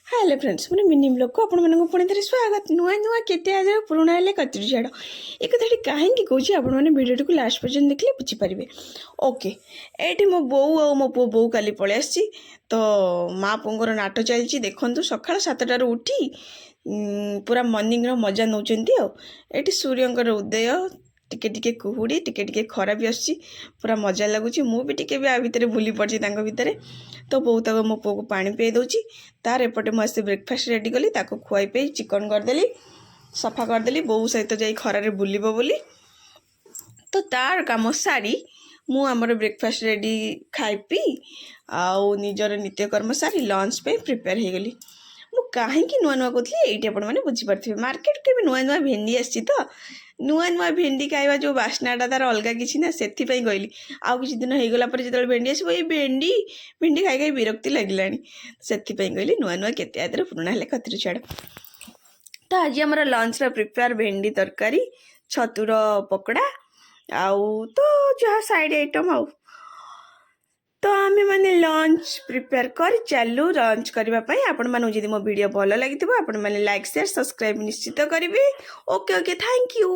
Hello friends मैंने mini blog को आपण मानक पुणी थे स्वागत नुआ नुआ केते आज पुराणा हेले कचरी झाड़ एक कथाटी कहीं कौन आपण मैंने भिडियो को लास्ट पर्यटन देखले बुझीपारे। ओके ये मो बो आ मो पु बो काली पलि आसी तो माँ पुंर नाट चलती देखु सका 7टार उठी पूरा मर्निंग मजा नौ सूर्यंकर उदय टिके टिके कुहुड़ी टिके टिके खरा भी आसी पूरा मजा लगुच मुझे टिके भी आ भितर भूली पड़ी भितर तो बहुत तक मो पु को पानी पिए दूची तार एपटे मुझे ब्रेकफास्ट रेडी कली ताको खुआई पे चिकन करदेली सफा करदेली बो सहित जा खरारे बुलिबो बोली तो तार काम सारी मु आमर ब्रेकफास्ट रेडी खाई पी आउ निजर नित्यकर्म सारी लंच पे प्रिपेयर हो गली। मु कहीं नुआ नुआ कहती ये मैंने बुझीपारे मार्केट के भी नुआ नुआ भेंडी आसी तो नुआ नुआ भेंडी खाଇବା जो बास्नाटा तार अलग किसी ना से कहली आउ किसी दिन हो गला जो भेंडी आसो ये भेंडी भेंडी खाई खाई विरक्ति लगे से कहली नुआ नुआ केते आदर पुराणा हेले कतरी छाड़। तो आज आम लंच प्रिपेयर भेंडी तरकारी छतुर पकड़ा आउ तो जहाँ साइड आइटम आउ तो आमे माने लंच प्रिपेयर कर चालू लंच करने आपण मानू जदि मो वीडियो भल लगी आपण माने लाइक शेयर सब्सक्राइब निश्चित करेंगे। Okay okay thank you.